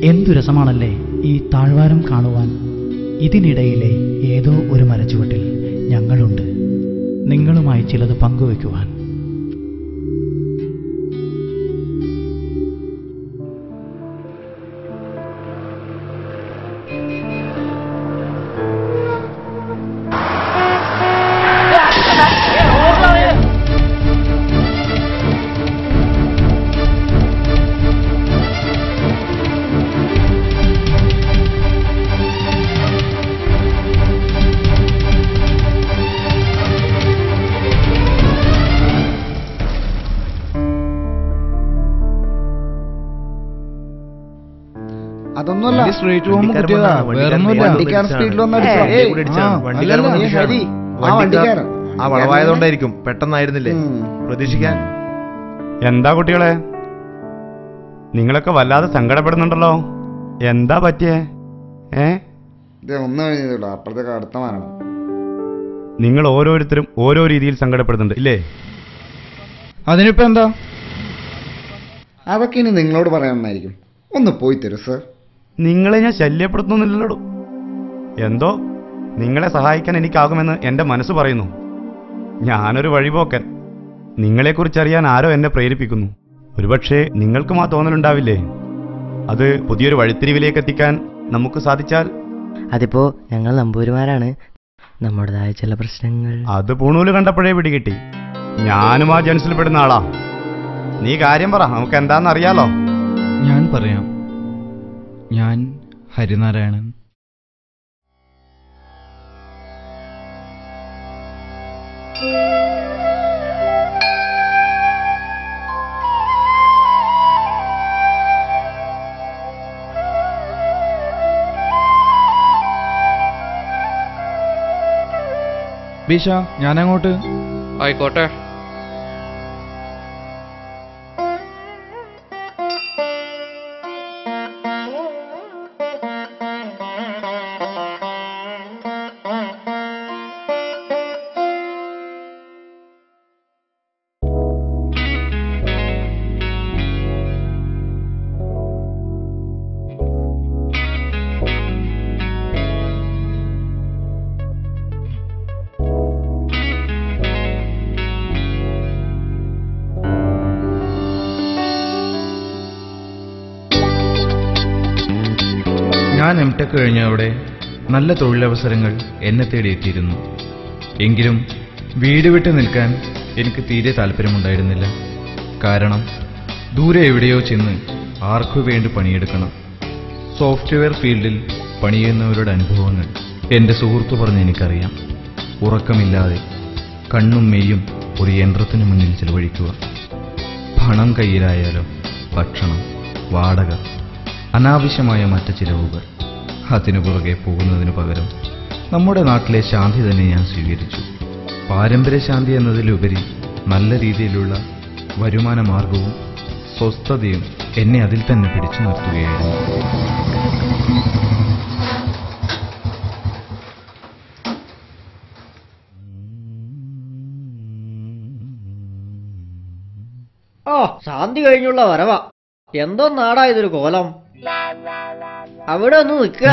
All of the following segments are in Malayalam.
എന്തു രസമാണല്ലേ ഈ താഴ്വാരം കാണുവാൻ. ഇതിനിടയിലെ ഏതോ ഒരു മരച്ചുവട്ടിൽ ഞങ്ങളുണ്ട്, നിങ്ങളുമായി ചിലത് പങ്കുവയ്ക്കുവാൻ. അതൊന്നുമല്ല, സ്ട്രീറ്റ് ഹോം കുത്തിയതാ, വേറൊന്നുമില്ല. വണ്ടിക്കാരൻ സ്പീഡിൽ ആ വളവായതുകൊണ്ടായിരിക്കും, പെട്ടെന്നായിരുന്നില്ലേ പ്രതീക്ഷിക്കാൻ. എന്താ കുട്ടികളെ, നിങ്ങളൊക്കെ വല്ലാതെ സങ്കടപ്പെടുന്നുണ്ടല്ലോ, എന്താ പറ്റിയേ? ഒന്നും കഴിഞ്ഞില്ല, അപ്പുറത്തേക്ക് അടുത്ത മരണം. നിങ്ങൾ ഓരോരുത്തരും ഓരോ രീതിയിൽ സങ്കടപ്പെടുന്നുണ്ട് ഇല്ലേ? അതിനിപ്പോ എന്താ? അതൊക്കെ ഇനി നിങ്ങളോട് പറയാമെന്നായിരിക്കും. ഒന്ന് പോയി തരൂ സർ. നിങ്ങളെ ഞാൻ ശല്യപ്പെടുത്തുന്നില്ലല്ലോ. എന്തോ നിങ്ങളെ സഹായിക്കാൻ എനിക്കാകുമെന്ന് എൻ്റെ മനസ്സ് പറയുന്നു. ഞാനൊരു വഴിപോക്കൻ. നിങ്ങളെക്കുറിച്ചറിയാൻ ആരോ എന്നെ പ്രേരിപ്പിക്കുന്നു. ഒരുപക്ഷെ നിങ്ങൾക്കും ആ തോന്നലുണ്ടാവില്ലേ? അത് പുതിയൊരു വഴിത്തിരിവിലേക്ക് എത്തിക്കാൻ നമുക്ക് സാധിച്ചാൽ. അതിപ്പോ ഞങ്ങൾ നമ്പൂരിമാരാണ്, നമ്മുടേതായ ചില പ്രശ്നങ്ങൾ. അത് പൂണൂല് കണ്ടപ്പോഴേ പിടികിട്ടി. ഞാനും ആ ജൻസിൽ പെടുന്ന ആളാ. നീ കാര്യം പറ, നമുക്ക് എന്താണെന്നറിയാലോ. ഞാൻ പറയാം. ഞാൻ ഹരിനാരായണൻ. ബീഷ, ഞാനങ്ങോട്ട്. ആയിക്കോട്ടെ. ഞാൻ എംടെക് കഴിഞ്ഞതോടെ നല്ല തൊഴിലവസരങ്ങൾ എന്നെ തേടിയെത്തിയിരുന്നു. എങ്കിലും വീട് വിട്ട് നിൽക്കാൻ എനിക്ക് തീരെ താല്പര്യമുണ്ടായിരുന്നില്ല. കാരണം ദൂരെ എവിടെയോ ചെന്ന് ആർക്കു വേണ്ടി പണിയെടുക്കണം. സോഫ്റ്റ്വെയർ ഫീൽഡിൽ പണിയുന്നവരുടെ അനുഭവങ്ങൾ എൻ്റെ സുഹൃത്തു പറഞ്ഞ് എനിക്കറിയാം. ഉറക്കമില്ലാതെ കണ്ണും മെയ്യും ഒരു യന്ത്രത്തിനു മുന്നിൽ ചെലവഴിക്കുക. പണം കയ്യിലായാലോ ഭക്ഷണം, വാടക, അനാവശ്യമായ മറ്റ് ചിലവുകൾ. അതിനു പുറകെ പോകുന്നതിനു പകരം നമ്മുടെ നാട്ടിലെ ശാന്തി തന്നെ ഞാൻ സ്വീകരിച്ചു. പാരമ്പര്യ ശാന്തി എന്നതിലുപരി നല്ല രീതിയിലുള്ള വരുമാന മാർഗവും സ്വസ്ഥതയും എന്നെ അതിൽ തന്നെ പിടിച്ചു നിർത്തുകയായിരുന്നു. ശാന്തി കഴിഞ്ഞുള്ള വരവാ. എന്തോ നാടാ ഇതൊരു കോലം. അവിടെ ഒന്ന് നിൽക്കുക.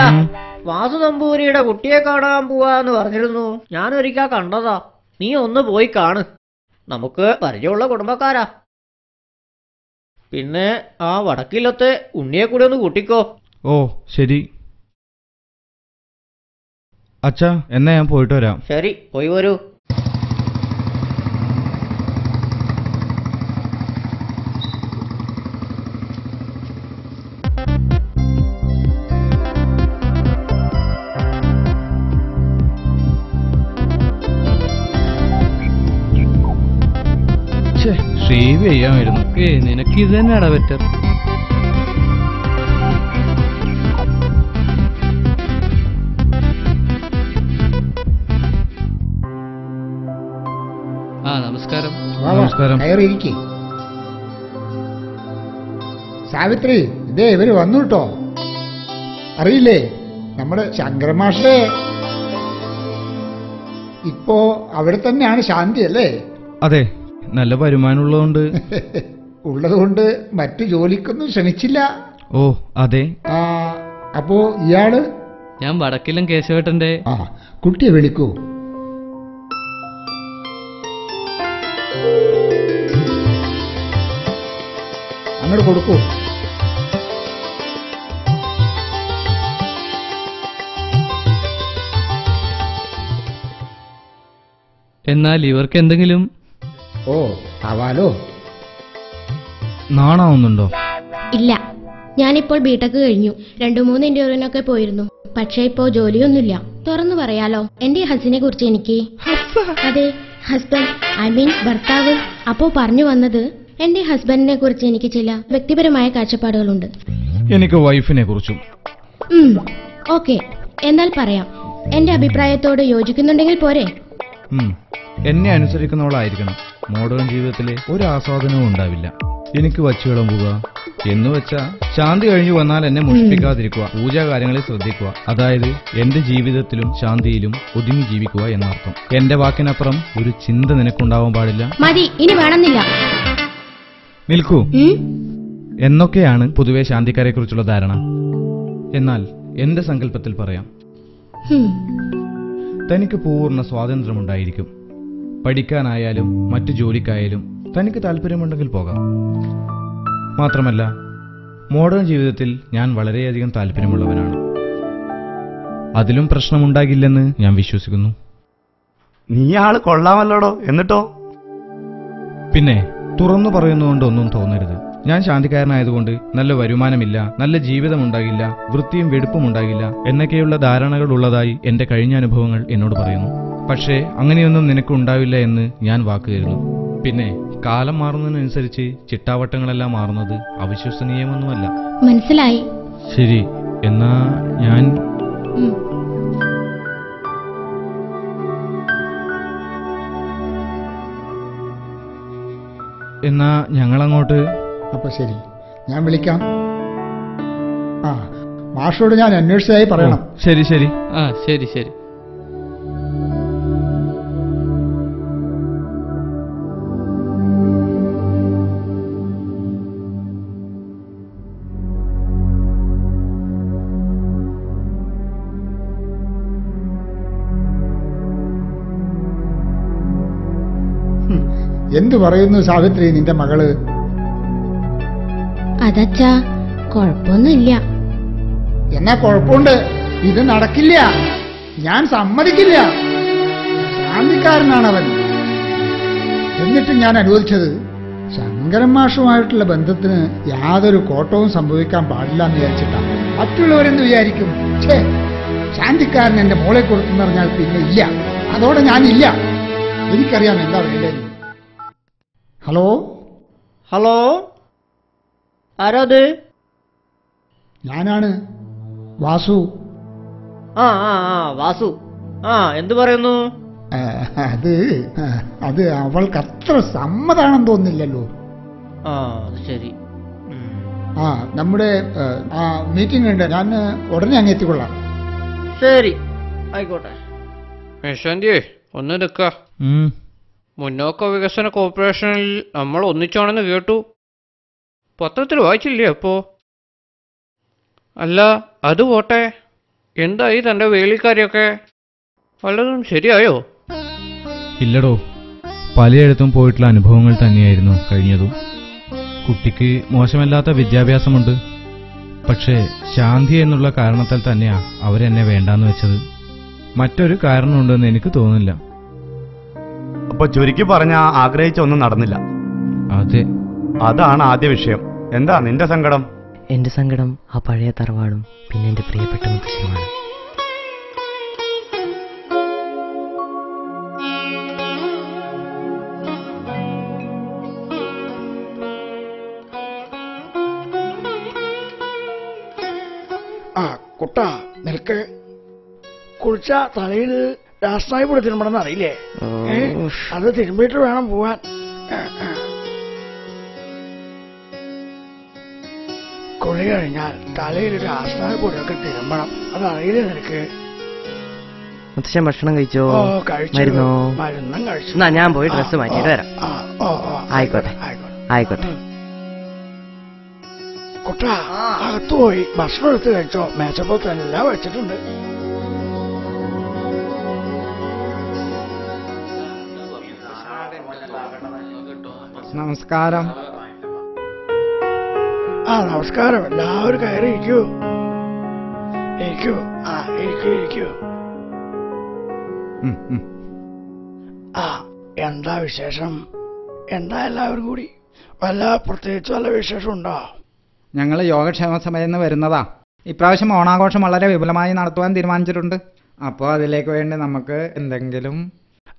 വാസു നമ്പൂരിയുടെ കുട്ടിയെ കാണാൻ പോവാന്ന് പറഞ്ഞിരുന്നു. ഞാനൊരിക്കൽ കണ്ടതാ. നീ ഒന്ന് പോയി കാണ്. നമുക്ക് പരിചയമുള്ള കുടുംബക്കാരാ. പിന്നെ ആ വടക്കിലത്തെ ഉണ്ണിയെ കൂടെ ഒന്ന് കൂട്ടിക്കോ. ഓ ശരി അച്ഛാ, എന്നാ ഞാൻ പോയിട്ട് വരാം. ശരി, പോയി വരൂ. ഷേവ് ചെയ്യാമായിരുന്നു. നിനക്ക് ഇത് തന്നെയാടാ ബെറ്റർ. നമസ്കാരം. നമസ്കാരം. കയറിയിരിക്കേ. സാവിത്രി, ഇതേ ഇവര് വന്നു കേട്ടോ. അറിയില്ലേ, നമ്മുടെ ശങ്കരമാഷേ ഇപ്പോ അവിടെ തന്നെയാണ് ശാന്തി അല്ലേ? അതെ, നല്ല വരുമാനമുള്ളതുകൊണ്ട് ഉള്ളതുകൊണ്ട് മറ്റു ജോലിക്കൊന്നും ശ്രമിച്ചില്ല. ഓ അതെ. അപ്പോ ഇയാള്? ഞാൻ വടക്കിലും കേശവേട്ടന്റെ. കുട്ടിയെ വിളിക്കൂ. അങ്ങോട്ട് കൊടുക്കൂ. എന്നാൽ ഇവർക്ക് എന്തെങ്കിലും? ഓ ആവാലോ. നാണാവുന്നുണ്ടോ? ഇല്ല, ഞാനിപ്പോൾ ബിടെക് കഴിഞ്ഞു. 2-3 ഇന്റർവ്യൂവിനൊക്കെ പോയിരുന്നു. പക്ഷേ ഇപ്പോ ജോലിയൊന്നുമില്ല. തുറന്നു പറയാലോ, എന്റെ ഹസിനെ കുറിച്ച് എനിക്ക്. അതെ, ഹസ്ബൻഡ്, ഐ മീൻ ഭർത്താവ്. അപ്പോ പറഞ്ഞു വന്നത്, എന്റെ ഹസ്ബൻഡിനെ കുറിച്ച് എനിക്ക് ചില വ്യക്തിപരമായ കാഴ്ചപ്പാടുകളുണ്ട്. എനിക്ക് വൈഫിനെ കുറിച്ചും. ഓക്കെ, എന്നാൽ പറയാം. എന്റെ അഭിപ്രായത്തോട് യോജിക്കുന്നുണ്ടെങ്കിൽ പോരെ? എന്നെ അനുസരിക്കുന്നവളായിരിക്കണം. മോഡേൺ ജീവിതത്തിലെ ഒരു ആസ്വാദനവും ഉണ്ടാവില്ല. എനിക്ക് വച്ചു വിളമ്പുക എന്ന് വെച്ചാ ശാന്തി കഴിഞ്ഞു വന്നാൽ എന്നെ മുഷിപ്പിക്കാതിരിക്കുക, പൂജാ കാര്യങ്ങളിൽ ശ്രദ്ധിക്കുക. അതായത് എന്റെ ജീവിതത്തിലും ശാന്തിയിലും ഒതുങ്ങി ജീവിക്കുക എന്നർത്ഥം. എന്റെ വാക്കിനപ്പുറം ഒരു ചിന്ത നിനക്കുണ്ടാവാൻ പാടില്ല. മതി, ഇനി വേണമെന്നില്ല. നിൽക്കൂ. എന്നൊക്കെയാണ് പൊതുവെ ശാന്തിക്കാരെ കുറിച്ചുള്ള ധാരണ. എന്നാൽ എന്റെ സങ്കല്പത്തിൽ പറയാം, തനിക്ക് പൂർണ്ണ സ്വാതന്ത്ര്യമുണ്ടായിരിക്കും. പഠിക്കാനായാലും മറ്റു ജോലിക്കായാലും തനിക്ക് താല്പര്യമുണ്ടെങ്കിൽ പോകാം. മാത്രമല്ല, മോഡേൺ ജീവിതത്തിൽ ഞാൻ വളരെയധികം താല്പര്യമുള്ളവനാണ്. അതിലും പ്രശ്നമുണ്ടാകില്ലെന്ന് ഞാൻ വിശ്വസിക്കുന്നു. നീ ആള് കൊള്ളാമല്ലോടോ. എന്നിട്ടോ? പിന്നെ തുറന്നു പറയുന്നതുകൊണ്ട് ഒന്നും തോന്നരുത്. ഞാൻ ശാന്തിക്കാരനായതുകൊണ്ട് നല്ല വരുമാനമില്ല, നല്ല ജീവിതമുണ്ടാകില്ല, വൃത്തിയും വെടുപ്പും ഉണ്ടാകില്ല എന്നൊക്കെയുള്ള ധാരണകൾ ഉള്ളതായി എന്റെ കഴിഞ്ഞ അനുഭവങ്ങൾ എന്നോട് പറയുന്നു. പക്ഷേ അങ്ങനെയൊന്നും നിനക്ക് ഉണ്ടാവില്ല എന്ന് ഞാൻ വാക്ക് തരുന്നു. പിന്നെ കാലം മാറുന്നതിനനുസരിച്ച് ചിട്ടാവട്ടങ്ങളെല്ലാം മാറുന്നത് അവിശ്വസനീയമൊന്നുമല്ല. മനസ്സിലായി. ശരി, എന്നാ ഞാൻ എന്നാ ഞങ്ങളങ്ങോട്ട്. അപ്പൊ ശരി, ഞാൻ വിളിക്കാം. മാഷോട് ഞാൻ അന്വേഷിച്ചതായി പറയണം. ശരി ശരി. ശരി ശരി. എന്തു പറയുന്നു സാവിത്രി, നിന്റെ മകള്? അതച്ഛാ, കുഴപ്പമൊന്നുമില്ല. എന്നാ കുഴപ്പമുണ്ട്. ഇത് നടക്കില്ല, ഞാൻ സമ്മതിക്കില്ല. ശാന്തിക്കാരനാണവൻ. എന്നിട്ട് ഞാൻ അനുവദിച്ചത് ശങ്കരൻ മാഷുമായിട്ടുള്ള ബന്ധത്തിന് യാതൊരു കോട്ടവും സംഭവിക്കാൻ പാടില്ല എന്ന് വിചാരിച്ചിട്ടാണ്. മറ്റുള്ളവരെന്ത് വിചാരിക്കും? ശാന്തിക്കാരൻ എന്റെ മോളെ കൊടുത്തെന്ന് പറഞ്ഞാൽ പിന്നെ ഇല്ല, അതോടെ ഞാനില്ല. എനിക്കറിയാം എന്താ വേണ്ടത്. ഹലോ ഹലോ, ആരാത്? ഞാനാണ് വാസു. വാസു. എന്തു പറയുന്നു? അത് അവൾക്ക് അത്ര സമ്മതാണെന്ന് തോന്നുന്നില്ലല്ലോ. ശരി. നമ്മുടെ മീറ്റിംഗ് ഉണ്ട്, ഞാൻ ഉടനെ അങ്ങ് എത്തിക്കൊള്ളാം. ശരി, ആയിക്കോട്ടെ. മേശാന്തിയേ, ഒന്ന് നിൽക്ക. മുന്നോക്ക വികസന കോർപ്പറേഷനിൽ നമ്മൾ ഒന്നിച്ചാണെന്ന് കേട്ടു. പത്രത്തിൽ വായിച്ചില്ലേ അപ്പോ? അല്ല, അത് പോട്ടെ, എന്തായി തന്റെ വേലിക്കാരിയൊക്കെ? വല്ലതും ശരിയായോ? ഇല്ലടോ, പലയിടത്തും പോയിട്ടുള്ള അനുഭവങ്ങൾ തന്നെയായിരുന്നു കഴിഞ്ഞതും. കുട്ടിക്ക് മോശമല്ലാത്ത വിദ്യാഭ്യാസമുണ്ട്. പക്ഷേ ശാന്തി എന്നുള്ള കാരണത്താൽ തന്നെയാ അവരെന്നെ വേണ്ടാന്ന് വെച്ചത്. മറ്റൊരു കാരണമുണ്ടെന്ന് എനിക്ക് തോന്നുന്നില്ല. അപ്പൊ ചുരുക്കി പറഞ്ഞ ആഗ്രഹിച്ച ഒന്നും നടന്നില്ല. അതെ, അതാണ് ആദ്യ വിഷയം. എന്താ നിന്റെ സങ്കടം? എന്റെ സങ്കടം ആ പഴയ തറവാടും പിന്നെ എന്റെ പ്രിയപ്പെട്ട മുത്തശ്ശിയുമാണ്. കുട്ടാ നിനക്ക് കുളിച്ച തലയിൽ രാഷ്ട്രീയ പൊടി തിരുമ്പണമെന്ന് അറിയില്ലേ? അത് തിരുമ്പിട്ട് വേണം പോവാൻ. കുളി കഴിഞ്ഞാൽ തലയിൽ രാഷ്ട്രീയ പൊടിയൊക്കെ തിരുമ്പണം. അത് അറിയില്ലേ നിനക്ക്? മുത്തശ്ശൻ ഭക്ഷണം കഴിച്ചോ? കഴിച്ചോ? മരുന്നും കഴിച്ചു. എന്നാ ഞാൻ പോയി ഡ്രസ്സ് മാറ്റിയിട്ട് വരാം. ആയിക്കോട്ടെ ആയിക്കോട്ടെ. കുട്ടാ അകത്ത് പോയി ഭക്ഷണം എടുത്ത് കഴിച്ചോ. മേച്ചപ്പുറത്ത് എല്ലാം വെച്ചിട്ടുണ്ട്. നമസ്കാരം. നമസ്കാരം. എല്ലാവരും കയറി ഇരിക്കൂ. ഇരിക്കൂ. ഇരിക്കൂ. എന്താ വിശേഷം? എന്താ എല്ലാവരും കൂടി? പ്രത്യേകിച്ച് വല്ല വിശേഷം ഉണ്ടോ? ഞങ്ങൾ യോഗക്ഷേമ സഭയിൽ നിന്ന് വരുന്നതാ. ഇപ്രാവശ്യം ഓണാഘോഷം വളരെ വിപുലമായി നടത്തുവാൻ തീരുമാനിച്ചിട്ടുണ്ട്. അപ്പോൾ അതിലേക്ക് വേണ്ടി നമുക്ക് എന്തെങ്കിലും.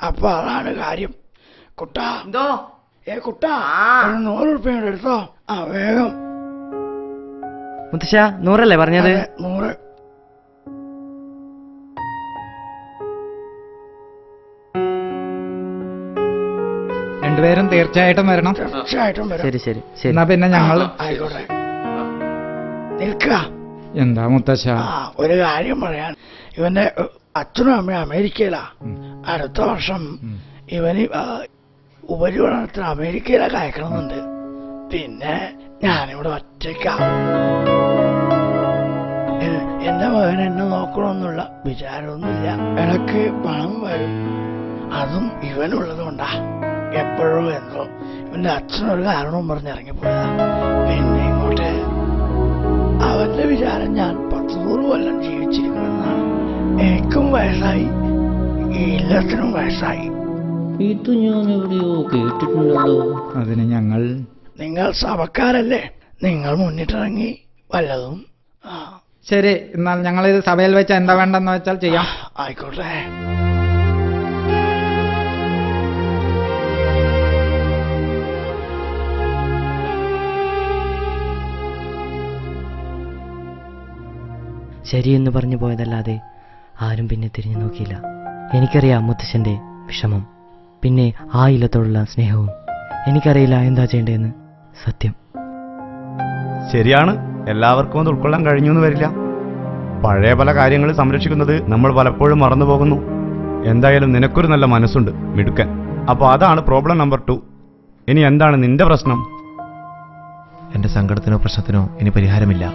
അപ്പൊ അതാണ് കാര്യം. കുട്ടാ കുട്ടാ 100 രൂപ എടുത്തോ. വേഗം. മുത്തശ്ശ 100 പറഞ്ഞത്? 100. രണ്ടുപേരും തീർച്ചയായിട്ടും വരണം. തീർച്ചയായിട്ടും വരാം. ശരി ശരി ശരി. എന്നാ പിന്നെ ഞങ്ങൾ ആയിക്കോട്ടെ. നിൽക്കുക. എന്താ മുത്തശ്ശ? ഒരു കാര്യം പറയാൻ. ഇവന്റെ അച്ഛനും അമ്മയും അമേരിക്കയിലാ. അടുത്ത വർഷം ഇവന് ഉപരിപഠനത്തിന് അമേരിക്കയിലൊക്കെ അയക്കണമെന്നുണ്ട്. പിന്നെ ഞാനിവിടെ ഒറ്റയ്ക്കാ. എന്റെ മകൻ എന്നെ നോക്കണമെന്നുള്ള വിചാരമൊന്നുമില്ല. ഇടയ്ക്ക് പണം വരും. അതും ഇവനുള്ളത് കൊണ്ടാ. എപ്പോഴോ എന്തോ ഇവന്റെ അച്ഛനൊരു കാരണവും പറഞ്ഞിറങ്ങിപ്പോയതാ. പിന്നെ ഇങ്ങോട്ട് അവന്റെ വിചാരം ഞാൻ 100 കൊല്ലം ജീവിച്ചിരിക്കുമെന്നാണ്. എനിക്കും വയസ്സായി, ഈ ഇല്ലത്തിനും വയസ്സായി. ഇത് ഞാൻ എവിടെയോ കേട്ടിട്ടുണ്ടല്ലോ. അതിന് നിങ്ങൾ സഭക്കാരല്ലേ? നിങ്ങൾ മുന്നിട്ടിറങ്ങി വല്ലതും. ശരി, എന്നാൽ ഞങ്ങളിത് സഭയിൽ വെച്ച് എന്താ വേണ്ടെന്ന് വെച്ചാൽ ചെയ്യാം. ആയിക്കോട്ടെ. ശരിയെന്ന് പറഞ്ഞു പോയതല്ലാതെ ആരും പിന്നെ തിരിഞ്ഞു നോക്കിയില്ല. എനിക്കറിയാം മുത്തശ്ശൻ്റെ വിഷമം, പിന്നെ ആ ഇല്ലത്തോടുള്ള സ്നേഹവും. എനിക്കറിയില്ല എന്താ ചെയ്യേണ്ടതെന്ന്. സത്യം ശരിയാണ്. എല്ലാവർക്കും അത് ഉൾക്കൊള്ളാൻ കഴിഞ്ഞു എന്ന് വരില്ല. പഴയ പല കാര്യങ്ങൾ സംരക്ഷിക്കുന്നത് നമ്മൾ പലപ്പോഴും മറന്നു പോകുന്നു. എന്തായാലും നിനക്കൊരു നല്ല മനസ്സുണ്ട്, മിടുക്കൻ. അപ്പോൾ അതാണ് പ്രോബ്ലം നമ്പർ 2. ഇനി എന്താണ് നിന്റെ പ്രശ്നം? എന്റെ സങ്കടത്തിനോ പ്രശ്നത്തിനോ ഇനി പരിഹാരമില്ല.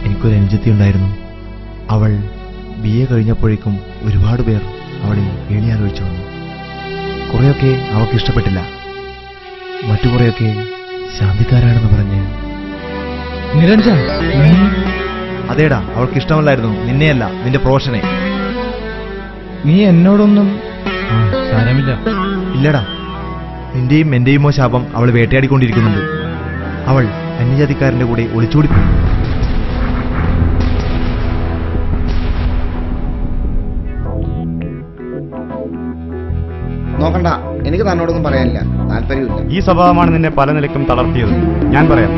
എനിക്കൊരു അനുജത്തി ഉണ്ടായിരുന്നു. അവൾ BA കഴിഞ്ഞപ്പോഴേക്കും ഒരുപാട് പേർ അവളിൽ ഏണിയാലോചിച്ചു വന്നു. കുറെയൊക്കെ അവൾക്ക് ഇഷ്ടപ്പെട്ടില്ല. മറ്റു കുറെയൊക്കെ ശാന്തിക്കാരാണെന്ന് പറഞ്ഞ്. നിരഞ്ജൻ, അതേടാ, അവൾക്ക് ഇഷ്ടമല്ലായിരുന്നു നിന്നെയല്ല, നിന്റെ പ്രൊഫഷനെ. നീ എന്നോടൊന്നും സാരമില്ല. ഇല്ലടാ, നിന്റെയും എന്റെയുമോ ശാപം അവൾ വേട്ടയാടിക്കൊണ്ടിരിക്കുന്നുണ്ട്. അവൾ അന്യജാതിക്കാരന്റെ കൂടെ ഒളിച്ചോടിപ്പോയി. നോക്കണ്ട, എനിക്ക് തന്നോടൊന്നും പറയാനില്ല, താല്പര്യമില്ല. ഈ സ്വഭാവമാണ് നിന്നെ പല നിലയ്ക്കും തളർത്തിയത്. ഞാൻ പറയാം.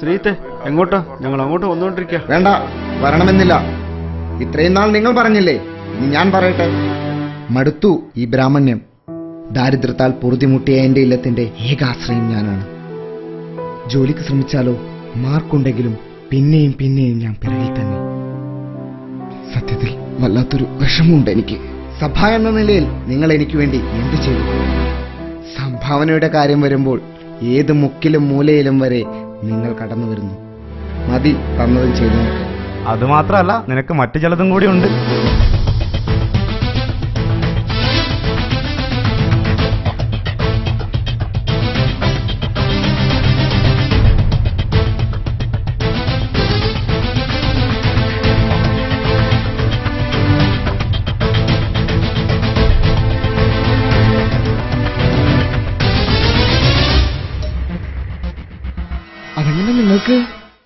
ശ്രീത്തെ എങ്ങോട്ടാ? ഞങ്ങൾ അങ്ങോട്ട് വന്നുകൊണ്ടിരിക്കുക. വേണ്ട, വരണമെന്നില്ല. ഇത്രയും നാൾ നിങ്ങൾ പറഞ്ഞില്ലേ, ഇനി ഞാൻ പറയട്ടെ. മടുത്തു ഈ ബ്രാഹ്മണ്യം. ദാരിദ്ര്യത്താൽ പൊറുതിമുട്ടിയ എന്റെ ഇല്ലത്തിന്റെ ഏകാശ്രയം ഞാനാണ്. ജോലിക്ക് ശ്രമിച്ചാലോ മാർക്കുണ്ടെങ്കിലും പിന്നെയും പിന്നെയും ഞാൻ പിറകിൽ തന്നെ. സത്യത്തിൽ വല്ലാത്തൊരു വിഷമമുണ്ട് എനിക്ക്. സഭ എന്ന നിലയിൽ നിങ്ങൾ എനിക്ക് വേണ്ടി എന്ത് ചെയ്തു? സംഭാവനയുടെ കാര്യം വരുമ്പോൾ ഏത് മുക്കിലും മൂലയിലും വരെ നിങ്ങൾ കടന്നു വരുന്നു. മതി തന്നതും ചെയ്തു. അതുമാത്രമല്ല, നിനക്ക് മറ്റു ചിലതും കൂടി ഉണ്ട്.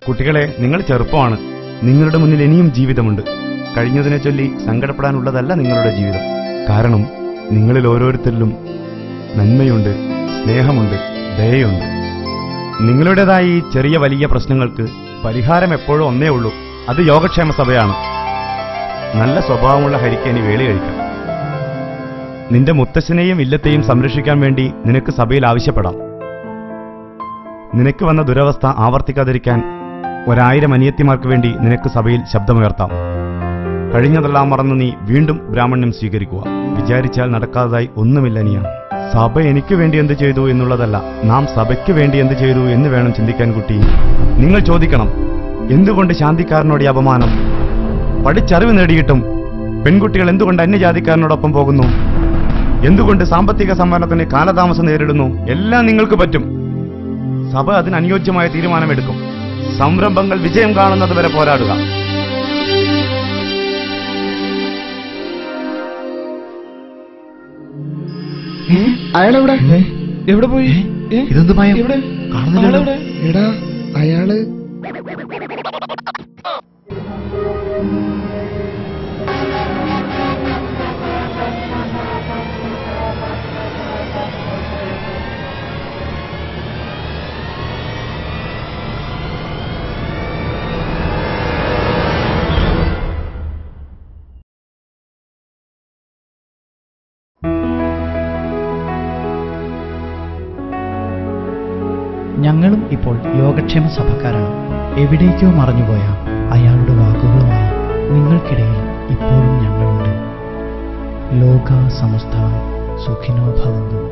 കുട്ടികളെ, നിങ്ങൾ ചെറുപ്പമാണ്. നിങ്ങളുടെ മുന്നിൽ ഇനിയും ജീവിതമുണ്ട്. കഴിഞ്ഞതിനെ ചൊല്ലി സങ്കടപ്പെടാനുള്ളതല്ല നിങ്ങളുടെ ജീവിതം. കാരണം നിങ്ങളിൽ ഓരോരുത്തരിലും നന്മയുണ്ട്, സ്നേഹമുണ്ട്, ദയയുണ്ട്. നിങ്ങളുടേതായ ഈ ചെറിയ വലിയ പ്രശ്നങ്ങൾക്ക് പരിഹാരം എപ്പോഴും ഒന്നേ ഉള്ളൂ. അത് യോഗക്ഷേമ സഭയാണ്. നല്ല സ്വഭാവമുള്ള ഹരിക്ക് ഇനി വേളി കഴിക്കാം. നിന്റെ മുത്തശ്ശനെയും ഇല്ലത്തെയും സംരക്ഷിക്കാൻ വേണ്ടി നിനക്ക് സഭയിൽ ആവശ്യപ്പെടാം. നിനക്ക് വന്ന ദുരവസ്ഥ ആവർത്തിക്കാതിരിക്കാൻ 1000 അനിയത്തിമാർക്ക് വേണ്ടി നിനക്ക് സഭയിൽ ശബ്ദമുയർത്താം. കഴിഞ്ഞതെല്ലാം മറന്ന് നീ വീണ്ടും ബ്രാഹ്മണ്യം സ്വീകരിക്കുക. വിചാരിച്ചാൽ നടക്കാത്തതായി ഒന്നുമില്ല നീയ. സഭ എനിക്ക് വേണ്ടി എന്ത് ചെയ്തു എന്നുള്ളതല്ല, നാം സഭയ്ക്ക് വേണ്ടി എന്ത് ചെയ്തു എന്ന് വേണം ചിന്തിക്കാൻ കുട്ടി. നിങ്ങൾ ചോദിക്കണം, എന്തുകൊണ്ട് ശാന്തിക്കാരനോട് ഈ അപമാനം? പഠിച്ചറിവ് നേടിയിട്ടും പെൺകുട്ടികൾ എന്തുകൊണ്ട് അന്യജാതിക്കാരനോടൊപ്പം പോകുന്നു? എന്തുകൊണ്ട് സാമ്പത്തിക സംവരണത്തിന് കാലതാമസം നേരിടുന്നു? എല്ലാം നിങ്ങൾക്ക് പറ്റും. സഭ അതിന് അനുയോജ്യമായ തീരുമാനമെടുക്കും. സംരംഭങ്ങൾ വിജയം കാണുന്നത് വരെ പോരാടുക. അയാളെവിടെ? എവിടെ പോയി? ഇതെന്ത് ഭയം? കാണുന്നില്ലല്ലോ. എടാ, അയാള് ഞങ്ങളും ഇപ്പോൾ യോഗക്ഷേമ സഭക്കാരാണ്. എവിടേക്കോ മറഞ്ഞുപോയ അയാളുടെ വാക്കുകളുമായി നിങ്ങൾക്കിടയിൽ ഇപ്പോഴും ഞങ്ങളുണ്ട്. ലോക സമസ്ത സുഖിനോ ഭവന്തു.